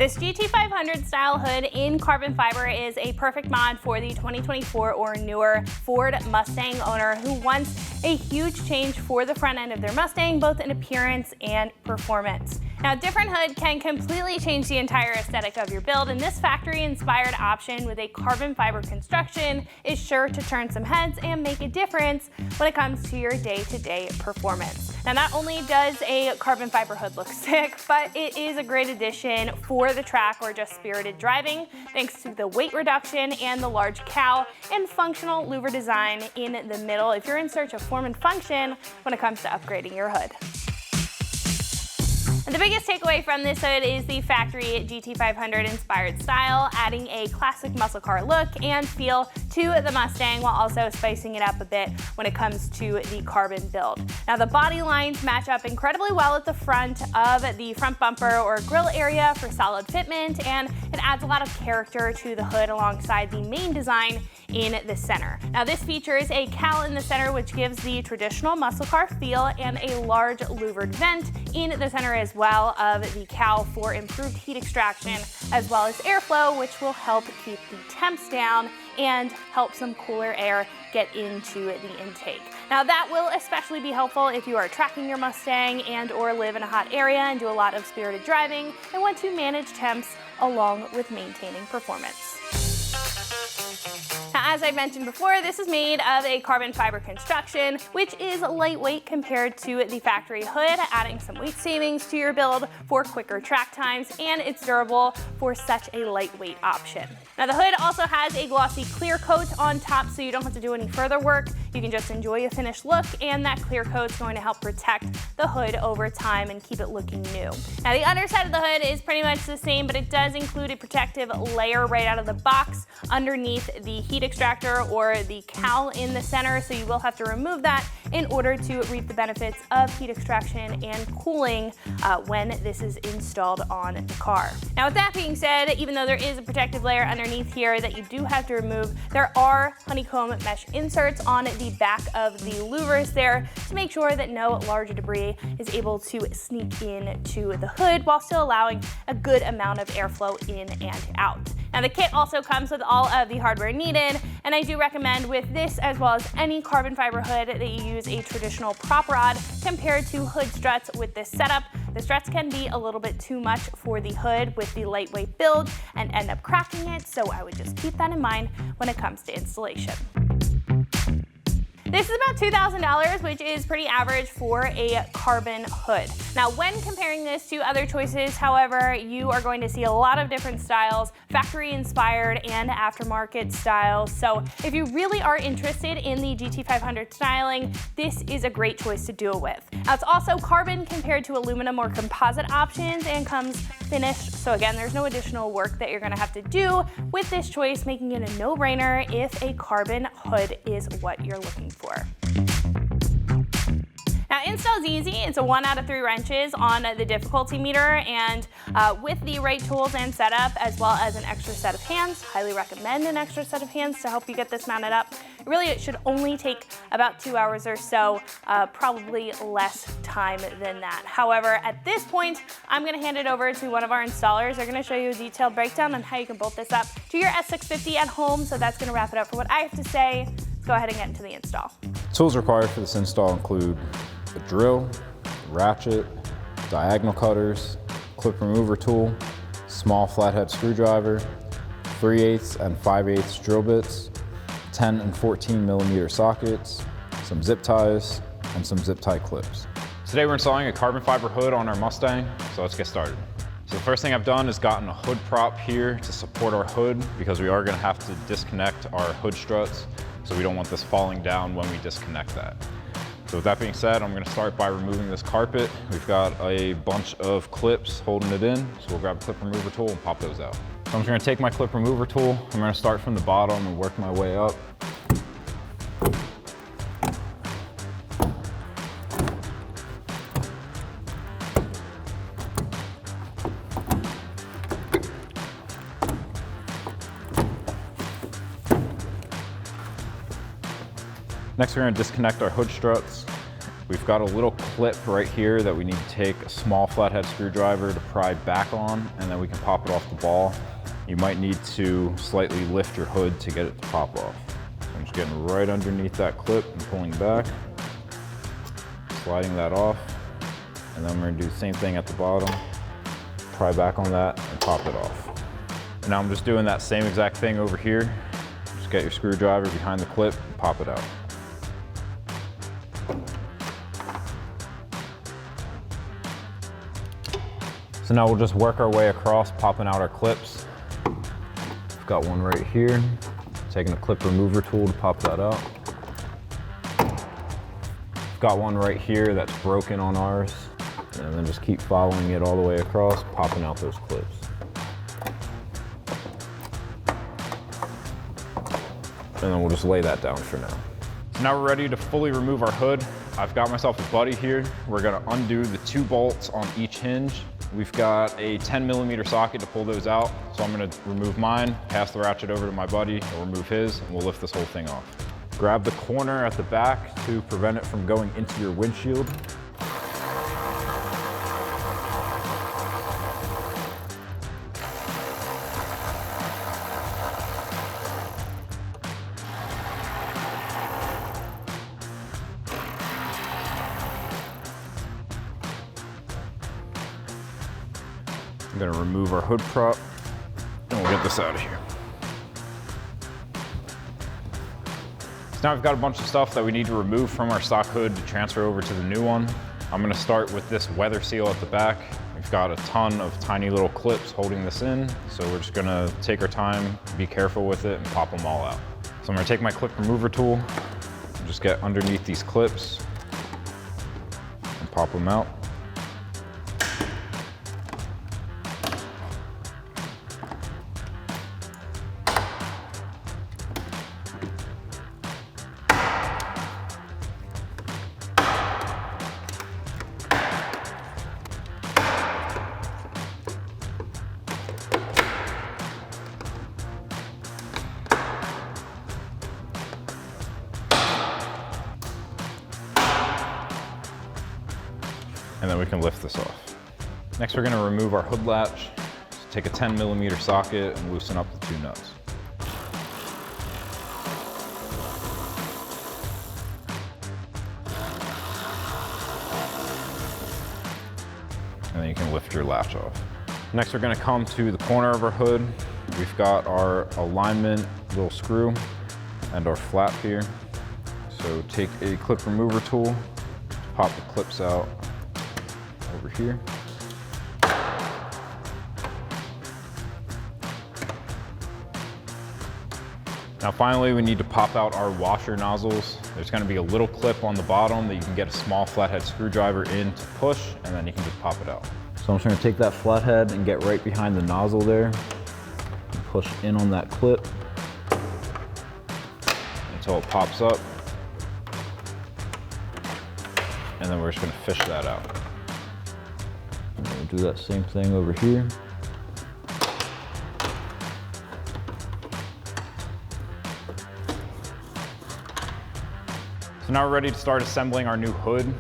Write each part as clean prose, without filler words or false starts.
This GT500 Style Hood in carbon fiber is a perfect mod for the 2024 or newer Ford Mustang owner who wants a huge change for the front end of their Mustang, both in appearance and performance. Now, a different hood can completely change the entire aesthetic of your build, and this factory-inspired option with a carbon fiber construction is sure to turn some heads and make a difference when it comes to your day-to-day performance. Now, not only does a carbon fiber hood look sick, but it is a great addition for the track or just spirited driving, thanks to the weight reduction and the large cowl and functional louver design in the middle if you're in search of form and function when it comes to upgrading your hood. And the biggest takeaway from this hood is the factory GT500 inspired style, adding a classic muscle car look and feel to the Mustang while also spicing it up a bit when it comes to the carbon build. Now, the body lines match up incredibly well at the front of the front bumper or grille area for solid fitment, and it adds a lot of character to the hood alongside the main design in the center. Now, this features a cowl in the center which gives the traditional muscle car feel and a large louvered vent in the center as well of the cowl for improved heat extraction as well as airflow, which will help keep the temps down and help some cooler air get into the intake. Now, that will especially be helpful if you are tracking your Mustang and or live in a hot area and do a lot of spirited driving and want to manage temps along with maintaining performance. Now, as I mentioned before, this is made of a carbon fiber construction, which is lightweight compared to the factory hood, adding some weight savings to your build for quicker track times, and it's durable for such a lightweight option. Now, the hood also has a glossy clear coat on top, so you don't have to do any further work. You can just enjoy a finished look, and that clear coat is going to help protect the hood over time and keep it looking new. Now, the underside of the hood is pretty much the same, but it does include a protective layer right out of the box underneath the heat extractor or the cowl in the center, so you will have to remove that in order to reap the benefits of heat extraction and cooling when this is installed on the car. Now, with that being said, even though there is a protective layer underneath here that you do have to remove, there are honeycomb mesh inserts on the back of the louvers there to make sure that no larger debris is able to sneak into the hood while still allowing a good amount of airflow in and out. Now, the kit also comes with all of the hardware needed, and I do recommend with this as well as any carbon fiber hood that you use a traditional prop rod compared to hood struts with this setup. The struts can be a little bit too much for the hood with the lightweight build and end up cracking it, so I would just keep that in mind when it comes to installation. This is about $2,000, which is pretty average for a carbon hood. Now, when comparing this to other choices, however, you are going to see a lot of different styles, factory-inspired and aftermarket styles. So if you really are interested in the GT500 styling, this is a great choice to do it with. Now, it's also carbon compared to aluminum or composite options and comes finished. So again, there's no additional work that you're gonna have to do with this choice, making it a no-brainer if a carbon hood is what you're looking for. Now, install's easy. It's a 1 out of 3 wrenches on the difficulty meter, and with the right tools and setup, as well as an extra set of hands, highly recommend an extra set of hands to help you get this mounted up. Really, it should only take about 2 hours or so, probably less time than that. However, at this point, I'm gonna hand it over to one of our installers. They're gonna show you a detailed breakdown on how you can bolt this up to your S650 at home, so that's gonna wrap it up for what I have to say. Let's go ahead and get into the install. Tools required for this install include a drill, ratchet, diagonal cutters, clip remover tool, small flathead screwdriver, 3/8 and 5/8 drill bits, 10 and 14 millimeter sockets, some zip ties, and some zip tie clips. Today we're installing a carbon fiber hood on our Mustang, so let's get started. So the first thing I've done is gotten a hood prop here to support our hood because we are going to have to disconnect our hood struts, so we don't want this falling down when we disconnect that. So with that being said, I'm gonna start by removing this carpet. We've got a bunch of clips holding it in, so we'll grab a clip remover tool and pop those out. So I'm just gonna take my clip remover tool, I'm gonna start from the bottom and work my way up. Next, we're going to disconnect our hood struts We've got a little clip right here that we need to take a small flathead screwdriver to pry back on, and then we can pop it off the ball. You might need to slightly lift your hood to get it to pop off. So I'm just getting right underneath that clip and pulling back, sliding that off, and then we're gonna do the same thing at the bottom, pry back on that and pop it off. And now I'm just doing that same exact thing over here. Just get your screwdriver behind the clip and pop it out. So now we'll just work our way across, popping out our clips. I've got one right here. Taking a clip remover tool to pop that out. I've got one right here that's broken on ours. And then just keep following it all the way across, popping out those clips. And then we'll just lay that down for now. So now we're ready to fully remove our hood. I've got myself a buddy here. We're gonna undo the 2 bolts on each hinge. We've got a 10mm socket to pull those out. So I'm gonna remove mine, pass the ratchet over to my buddy, he'll remove his, and we'll lift this whole thing off. Grab the corner at the back to prevent it from going into your windshield. I'm gonna remove our hood prop and we'll get this out of here. So now we've got a bunch of stuff that we need to remove from our stock hood to transfer over to the new one. I'm gonna start with this weather seal at the back. We've got a ton of tiny little clips holding this in, so we're just gonna take our time, be careful with it, and pop them all out. So I'm gonna take my clip remover tool, and just get underneath these clips and pop them out. And then we can lift this off. Next, we're gonna remove our hood latch. So take a 10mm socket and loosen up the 2 nuts. And then you can lift your latch off. Next, we're gonna come to the corner of our hood. We've got our alignment little screw and our flap here. So take a clip remover tool to pop the clips out over here. Now finally, we need to pop out our washer nozzles. There's gonna be a little clip on the bottom that you can get a small flathead screwdriver in to push, and then you can just pop it out. So I'm just gonna take that flathead and get right behind the nozzle there, and push in on that clip until it pops up. And then we're just gonna fish that out. And we'll do that same thing over here. So now we're ready to start assembling our new hood.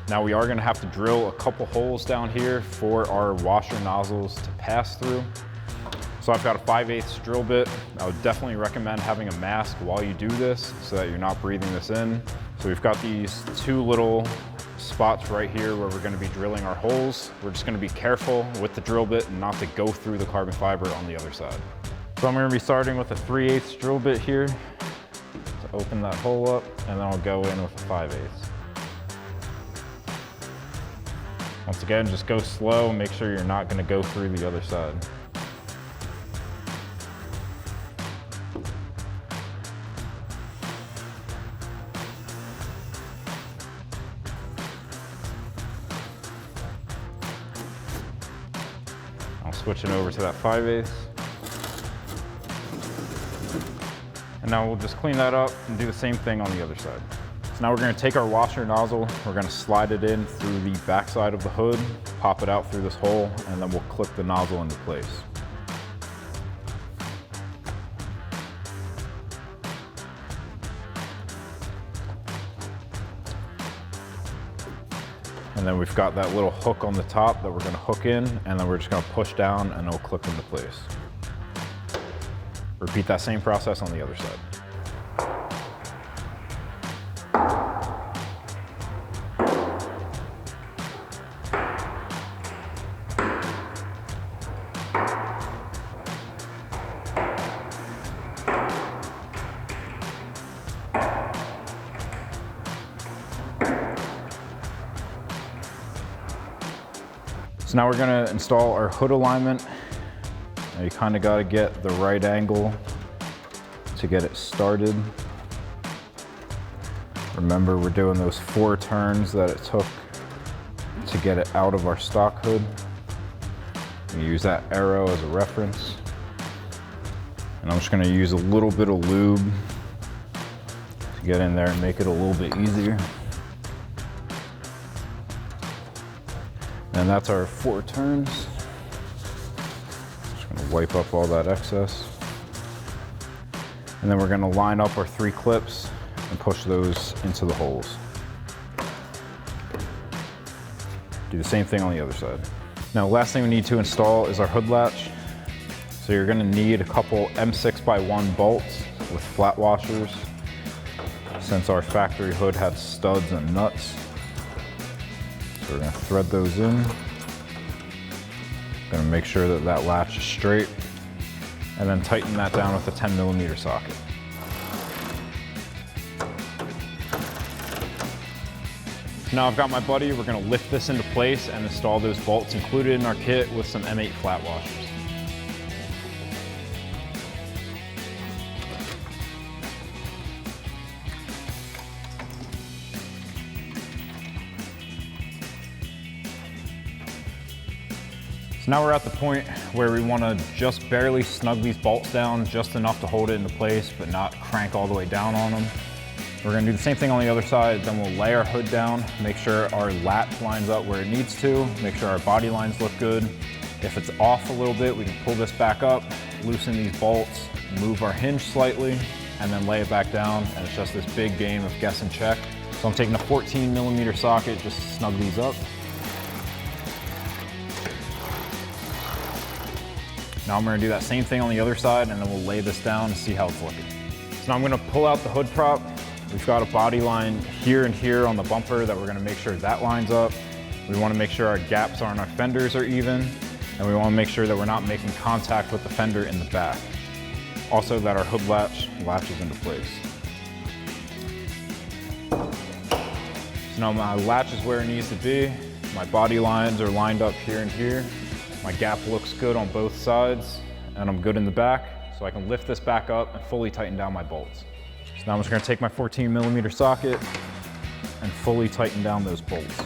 Now we are gonna have to drill a couple holes down here for our washer nozzles to pass through. So I've got a 5/8 drill bit. I would definitely recommend having a mask while you do this so that you're not breathing this in. So we've got these 2 little spots right here where we're gonna be drilling our holes. We're just gonna be careful with the drill bit and not to go through the carbon fiber on the other side. So I'm gonna be starting with a 3/8 drill bit here to open that hole up, and then I'll go in with a 5/8. Once again, just go slow, make sure you're not gonna go through the other side. I'll switch it over to that 5/8. And now we'll just clean that up and do the same thing on the other side. So now we're gonna take our washer nozzle, we're gonna slide it in through the back side of the hood, pop it out through this hole, and then we'll clip the nozzle into place. And then we've got that little hook on the top that we're gonna hook in, and then we're just gonna push down and it'll clip into place. Repeat that same process on the other side. So now we're gonna install our hood alignment. Now you kind of got to get the right angle to get it started. Remember, we're doing those 4 turns that it took to get it out of our stock hood. We use that arrow as a reference. And I'm just gonna use a little bit of lube to get in there and make it a little bit easier. And that's our 4 turns. Just gonna wipe up all that excess. And then we're gonna line up our 3 clips and push those into the holes. Do the same thing on the other side. Now, last thing we need to install is our hood latch. So you're gonna need a couple M6x1 bolts with flat washers, since our factory hood had studs and nuts. So we're gonna thread those in. Gonna make sure that that latch is straight, and then tighten that down with a 10mm socket. Now I've got my buddy, we're gonna lift this into place and install those bolts included in our kit with some M8 flat washers. So now we're at the point where we want to just barely snug these bolts down, just enough to hold it into place, but not crank all the way down on them. We're going to do the same thing on the other side, then we'll lay our hood down, make sure our latch lines up where it needs to, make sure our body lines look good. If it's off a little bit, we can pull this back up, loosen these bolts, move our hinge slightly, and then lay it back down, and it's just this big game of guess and check. So I'm taking a 14mm socket just to snug these up. Now I'm gonna do that same thing on the other side, and then we'll lay this down and see how it's looking. So now I'm gonna pull out the hood prop. We've got a body line here and here on the bumper that we're gonna make sure that lines up. We wanna make sure our gaps on our fenders are even, and we wanna make sure that we're not making contact with the fender in the back. Also that our hood latch latches into place. So now my latch is where it needs to be. My body lines are lined up here and here. My gap looks good on both sides, and I'm good in the back, so I can lift this back up and fully tighten down my bolts. So now I'm just gonna take my 14mm socket and fully tighten down those bolts.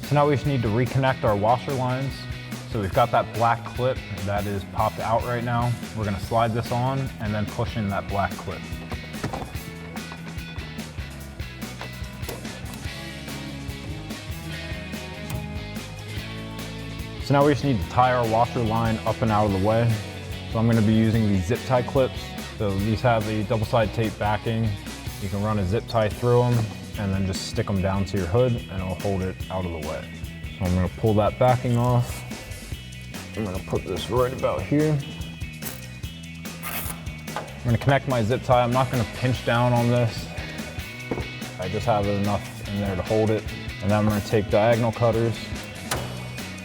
So now we just need to reconnect our washer lines. So we've got that black clip that is popped out right now. We're gonna slide this on and then push in that black clip. So now we just need to tie our washer line up and out of the way. So I'm gonna be using these zip tie clips. So these have a double side tape backing. You can run a zip tie through them and then just stick them down to your hood and it'll hold it out of the way. So I'm gonna pull that backing off. I'm gonna put this right about here. I'm gonna connect my zip tie. I'm not gonna pinch down on this. I just have enough in there to hold it. And then I'm gonna take diagonal cutters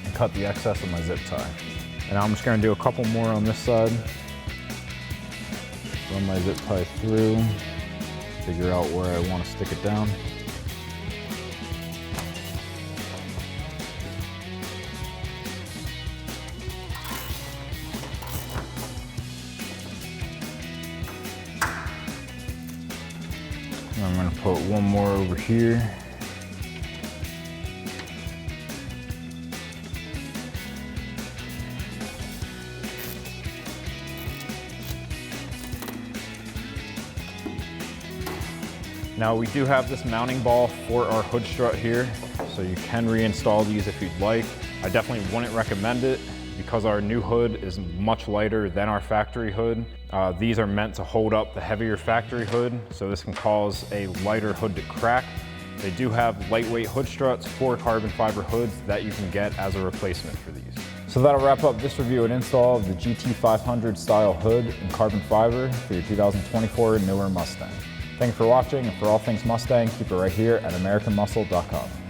and cut the excess of my zip tie. And now I'm just gonna do a couple more on this side. Run my zip tie through, figure out where I wanna stick it down. I'm gonna put one more over here. Now we do have this mounting ball for our hood strut here, so you can reinstall these if you'd like. I definitely wouldn't recommend it Because our new hood is much lighter than our factory hood, these are meant to hold up the heavier factory hood, so this can cause a lighter hood to crack. They do have lightweight hood struts for carbon fiber hoods that you can get as a replacement for these. So that'll wrap up this review and install of the GT500 Style Hood in carbon fiber for your 2024 newer Mustang. Thank you for watching, and for all things Mustang, keep it right here at AmericanMuscle.com.